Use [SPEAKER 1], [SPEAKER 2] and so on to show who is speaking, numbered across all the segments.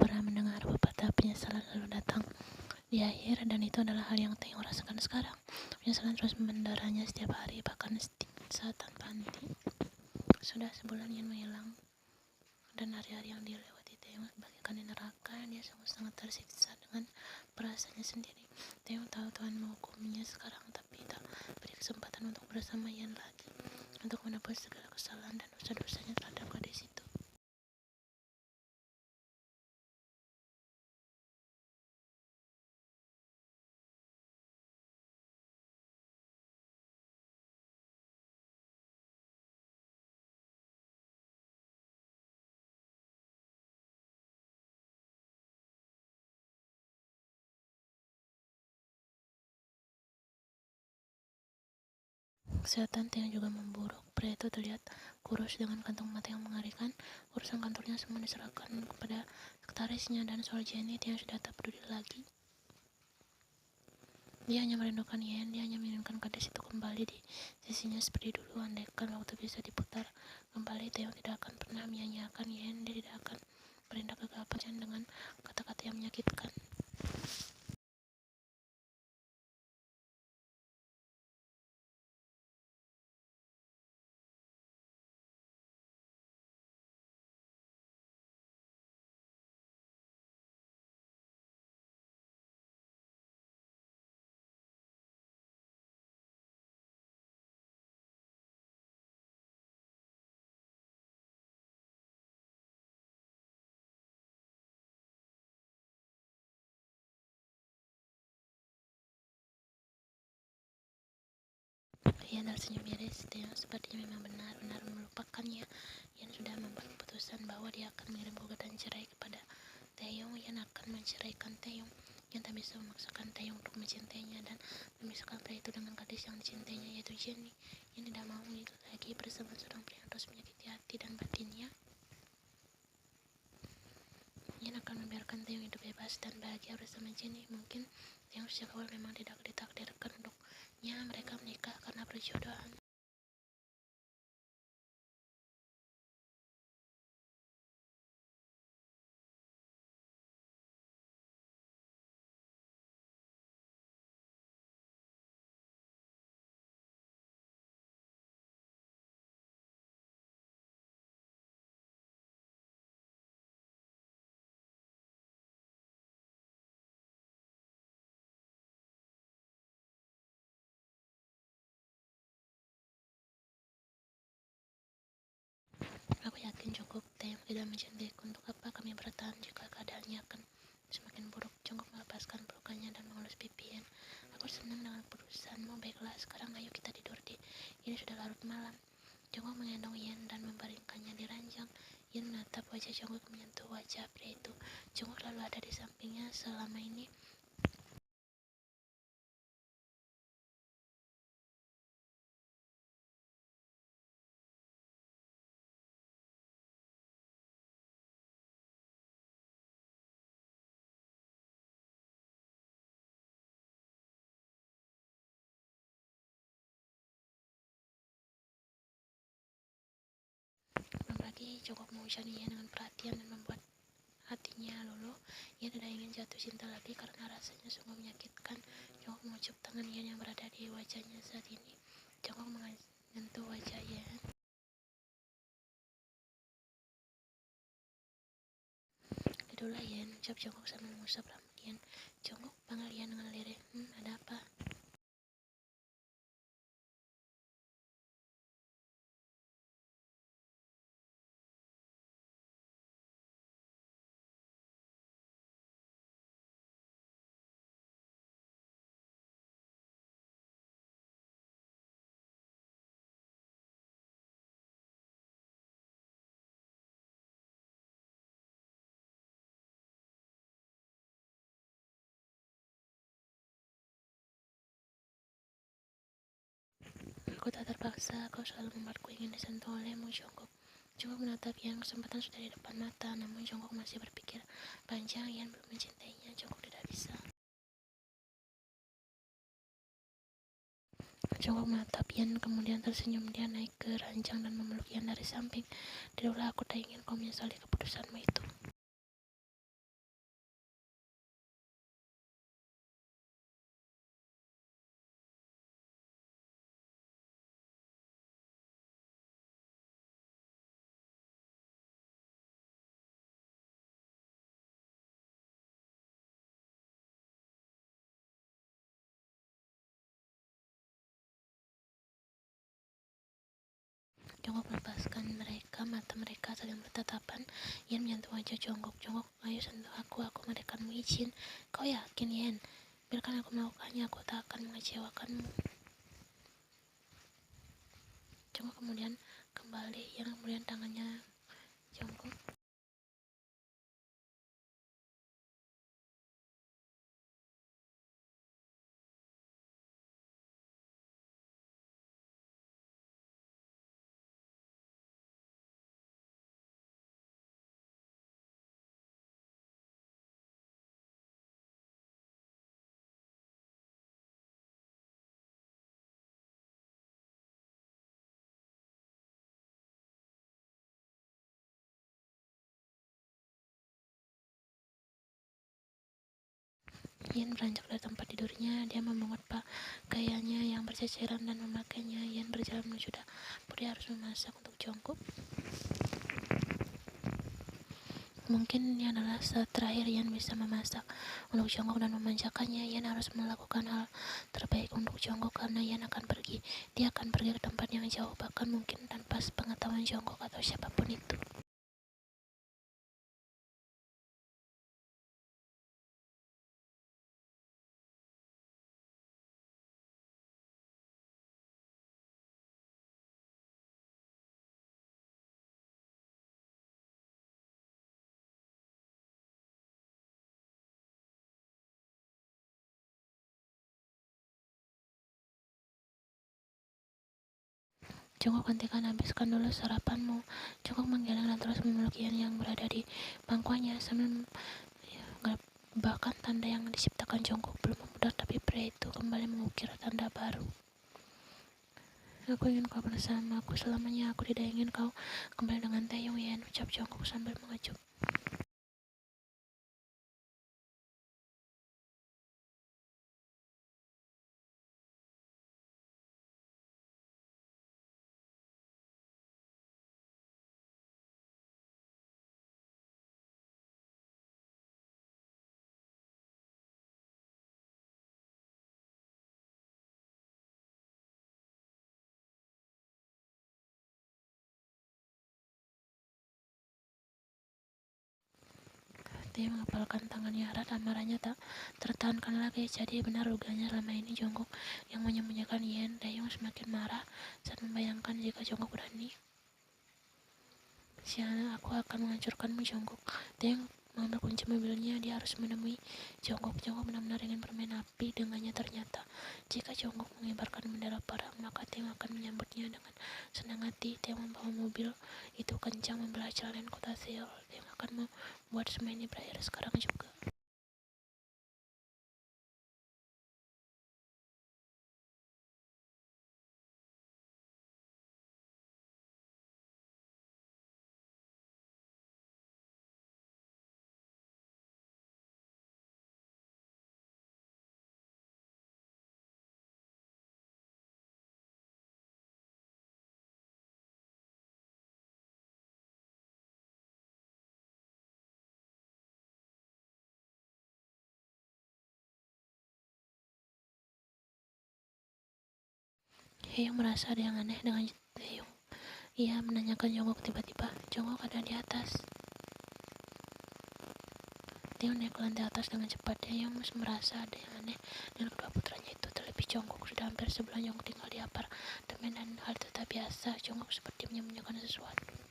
[SPEAKER 1] pernah mendengar pepatah penyesalan lalu datang di akhir, dan itu adalah hal yang Taeyong rasakan sekarang. Penyesalan terus mendaranya setiap hari, bahkan saat tanpa henti. Sudah sebulan Yan menghilang, dan hari-hari yang dilewati Taeyong bagaikan di neraka. Dia sungguh sangat tersiksa dengan perasaannya sendiri. Taeyong tahu Tuhan menghukumnya sekarang, tapi tak beri kesempatan untuk bersama Yan lagi, untuk menebus segala kesalahan dan dosa-dosanya terhadap gadis itu. Kesehatan Taeyong juga memburuk. Pria itu terlihat kurus dengan kantong mata yang mengerikan. Urusan kantornya semua diserahkan kepada sekretarisnya, dan soal Jenny Taeyong sudah tak peduli lagi. Dia hanya merindukan Yen. Dia hanya menginginkan gadis itu kembali di sisinya seperti dulu. Andaikan waktu bisa diputar kembali, Taeyong tidak akan pernah menyia-nyiakan Yen. Dia tidak akan berindak kegagapan dengan kata-kata yang menyakitkan. Yen tersenyum miris. Taeyong sepertinya memang benar-benar melupakannya. Yen sudah membuat keputusan bahwa dia akan mengirim gugatan cerai kepada Taeyong. Yen akan menceraikan Taeyong. Yen tak bisa memaksakan Taeyong untuk mencintainya dan memisahkan pria itu dengan gadis yang dicintainya, yaitu Jenny. Yen tidak mau lagi bersama seorang pria yang terus menyakiti hati dan batinnya. Yen akan membiarkan Taeyong hidup bebas dan bahagia bersama Jenny. Mungkin Taeyong sejak awal memang tidak ditakdirkan untuknya mereka menikah karena perjodohan. Aku yakin cukup. Taeyong tidak mencintaiku. Untuk apa kami bertahan jika keadaannya akan semakin buruk? Jongkok melepaskan pelukannya dan mengelus pipi Yen. Aku senang dengan keputusanmu. Baiklah, sekarang ayo kita tidur di. Ini sudah larut malam. Jongkok menggendong Yen dan membaringkannya di ranjang. Yen menatap wajah Jongkok menyentuh wajah pria itu. Jongkok selalu ada di sampingnya selama ini. Belum lagi Jongkok menghujani Yen dengan perhatian dan membuat hatinya luluh. Ia tidak ingin jatuh cinta lagi karena rasanya sungguh menyakitkan. Jongkok mengucup tangan Yen yang berada di wajahnya saat ini. Jongkok menyentuh wajah Yen. Tidurlah Yen, ucap Jongkok sambil mengusap rambut Yen. Jongkok panggil Yen dengan lirih. Ada apa? Aku tak terpaksa, kau selalu membuatku ingin disentuh olehmu, Jongkok. Jongkok menatap Yen. Kesempatan sudah di depan mata, namun Jongkok masih berpikir panjang. Yen belum mencintainya. Jongkok tidak bisa. Jongkok menatap Yen, kemudian tersenyum. Dia naik ke ranjang dan memeluk Yen dari samping. Tidurlah, aku tak ingin kau menyesali keputusanmu itu. Jongkok melepaskan mereka, mata mereka saling bertatapan. Yen menyentuh wajah Jongkok. Jongkok, ayo sentuh aku memberikanmu izin. Kau yakin, Yen? Biarkan aku melakukannya, aku tak akan mengecewakanmu. Jongkok kemudian kembali, Yen kemudian tangannya Jongkok. Yen beranjak dari tempat tidurnya, dia memungut pakaiannya yang berceceran dan memakainya. Yen berjalan menuju dapur, dia harus memasak untuk Jongkok. Mungkin ini adalah saat terakhir Yen bisa memasak untuk Jongkok dan memanjakannya. Yen harus melakukan hal terbaik untuk Jongkok karena Yen akan pergi. Dia akan pergi ke tempat yang jauh, bahkan mungkin tanpa sepengetahuan Jongkok atau siapapun itu. Jongkok, hentikan, habiskan dulu sarapanmu. Jongkok menggeleng dan terus memeluk Yen yang berada di pangkuannya sambil bahkan tanda yang diciptakan Jongkok belum memudar, tapi pria itu kembali mengukir tanda baru. Aku ingin kau bersamaku selamanya. Aku tidak ingin kau kembali dengan Taeyong, Yen, ucap Jongkok sambil mengecup. Dia mengepalkan tangannya erat, amarahnya tak tertahankan lagi. Jadi benar dugaannya selama ini Jongkok yang menyembunyikan Yen. Taeyong semakin marah saat membayangkan jika Jongkok berani. Siana, aku akan menghancurkanmu, Jongkok. Taeyong mengambil kunci mobilnya. Dia harus menemui Jongkok. Jongkok benar-benar ingin bermain api dengannya. Ternyata jika Jongkok mengibarkan bendera perang, maka Taeyong akan menyambutnya dengan senang hati. Taeyong membawa mobil itu kencang membelah jalan kota Seoul. Taeyong akan membuat semua ini berakhir sekarang juga. Taeyong merasa ada yang aneh dengan Taeyong. Ia menanyakan Jongkok tiba-tiba. Jongkok ada di atas. Taeyong naik ke lantai atas dengan cepat. Taeyong merasa ada yang aneh dengan kedua putranya itu. Terlebih Jongkok sudah hampir sebulan Jongkok tinggal di apartemen dan hal itu tak biasa. Jongkok seperti menyembunyikan sesuatu.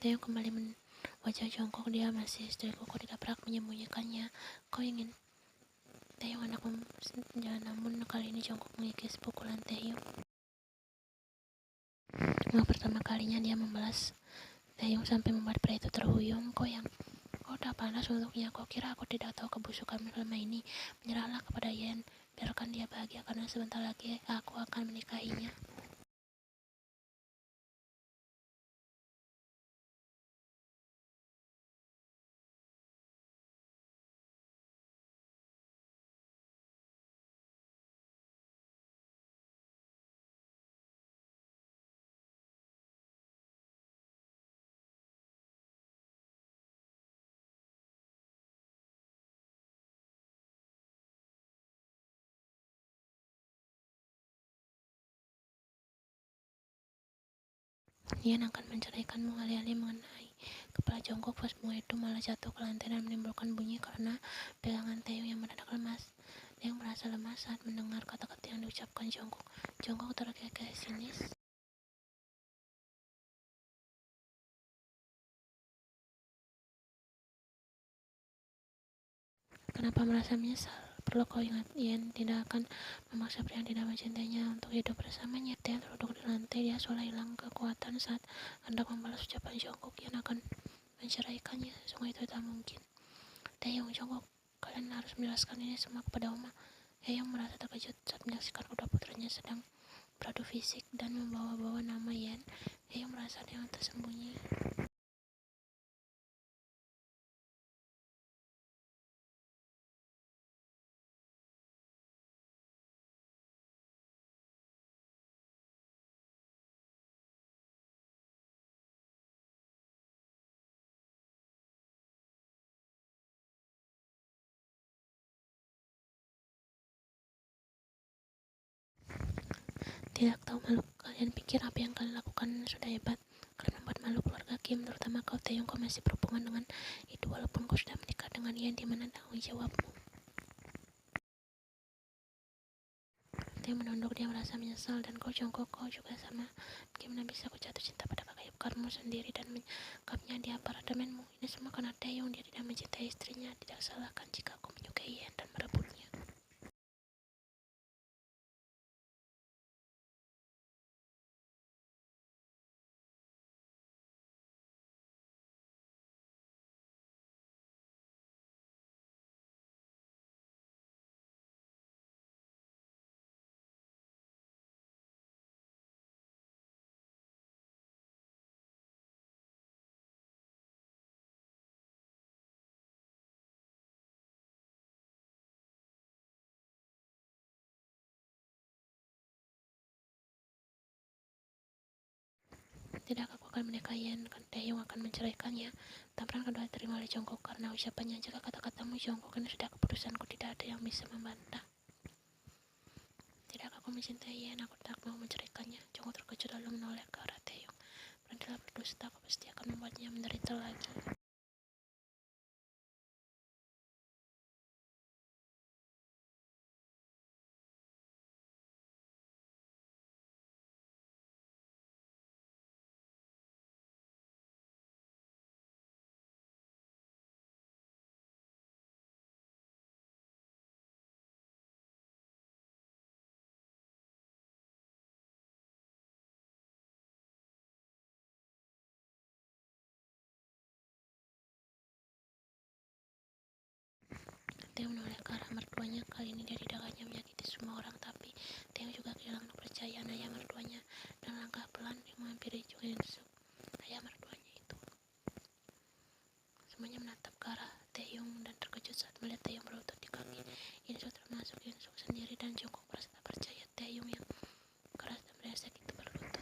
[SPEAKER 1] Taeyong kembali wajah Jongkok. Dia masih istri kokoh, tidak pernah menyembunyikannya. Kau ingin Taeyong anak namun kali ini Jongkok mengikis pukulan Taeyong. Yang pertama kalinya dia membalas Taeyong sampai membuat pria itu terhuyung. Kau udah panas untuknya. Kau kira aku tidak tahu kebusukanmu selama ini? Menyerahlah kepada Yen. Biarkan dia bahagia karena sebentar lagi aku akan menikahinya. Yen akan menceraikanmu. Alih-alih mengenai kepala Jongkok, vas bunga itu malah jatuh ke lantai dan menimbulkan bunyi karena pegangan Taeyong yang mendadak lemas. Taeyong merasa lemas saat mendengar kata-kata yang diucapkan Jongkok. Jongkok terkekeh sinis. Kenapa merasa menyesal? Perlu kau ingat, Yen tidak akan memaksa pria yang tidak mencintainya untuk hidup bersamanya. Taeyong duduk di lantai, dia seolah hilang kekuatan saat hendak membalas ucapan Jongkok. Yen akan menceraikannya. Semua itu tak mungkin. Taeyong, Jongkok, kalian harus menjelaskan ini semua kepada Oma. Taeyong merasa terkejut saat menyaksikan kedua putranya sedang beradu fisik dan membawa-bawa nama Yen. Taeyong merasa ada yang tersembunyi. Tidak tahu malu, kalian pikir apa yang kalian lakukan sudah hebat. Kalian membuat malu keluarga Kim, terutama kau Taeyong. Kau masih berhubungan dengan itu walaupun kau sudah menikah dengan Yen. Di mana tanggung jawabmu? Taeyong menunduk, dia merasa menyesal. Dan kau Jongkok, kau juga sama. Bagaimana bisa kau jatuh cinta pada kakak iparmu sendiri dan menyekapnya di apartemenmu? Ini semua karena Taeyong. Dia tidak mencintai istrinya. Tidak salahkan jika kau menyukai Yen dan merebutnya. Tidakkah aku akan menikahi Yen? Taeyong akan menceraikannya. Tamparan kedua diterima oleh Jongkok karena ucapannya. Jika kata-katamu Jongkok, ini sudah keputusanku. Tidak ada yang bisa membantah. Tidakkah aku mencintai Yen? Aku tak mau menceraikannya. Jongkok terkejut lalu menoleh ke arah Taeyong. Berhentilah berdusta, aku pasti akan membuatnya menderita lagi. Taeyong menoleh ke arah mertuanya. Kali ini dia tidak hanya menyakiti semua orang, tapi Taeyong juga kehilangan kepercayaan ayah mertuanya. Dan langkah pelan yang menghampiri Chung In-suk, ayah mertuanya itu. Semuanya menatap ke arah Taeyong dan terkejut saat melihat Taeyong berlutut di kaki In-suk, termasuk In-suk sendiri. Dan Jongkok merasa tak percaya Taeyong yang keras dan beresek itu berlutut.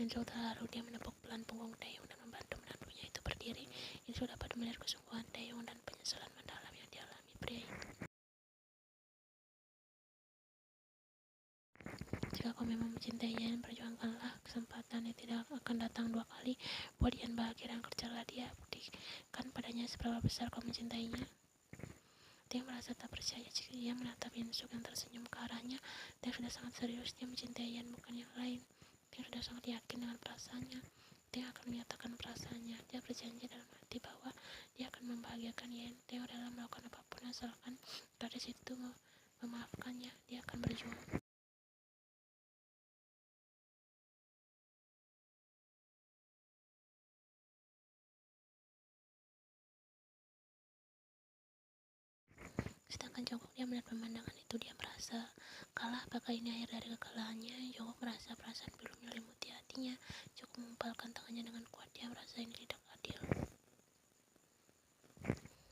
[SPEAKER 1] In-suk terharu, dia menepuk pelan punggung Taeyong dan membantu menantunya itu berdiri. In-suk dapat melihat kesungguhan Taeyong dan penyesalan mendalam yang dialami pria itu. Jika kau memang mencintai Yan, perjuangkanlah kesempatan yang tidak akan datang dua kali. Buat Yan bahagia dan kerjalah dia. Buktikan padanya seberapa besar kau mencintainya. Dia merasa tak percaya jika dia menatap Insuk yang tersenyum ke arahnya. Dia sudah sangat serius, dia mencintai Yan bukan yang lain. Dia sudah sangat yakin dengan perasaannya. Dia akan menyatakan perasaannya. Dia berjanji dalam hati bahwa dia akan membahagiakan Yan. Dia rela melakukan apapun asalkan gadis itu memaafkannya. Dia akan berjuang. Sedangkan Jongkok dia melihat pemandangan itu, dia merasa kalah. Apakah ini akhir dari kekalahannya? Jongkok merasa perasaan belum menyelimuti hatinya. Jongkok mengumpalkan tangannya dengan kuat. Dia merasa ini tidak adil.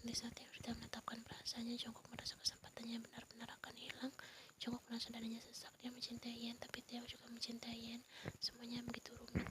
[SPEAKER 1] Di saat dia sudah menetapkan perasaannya, Jongkok merasa kesempatannya benar-benar akan hilang. Jongkok merasa dadanya sesak. Dia mencintai Yan, tapi dia juga mencintai Yan. Semuanya begitu rumit.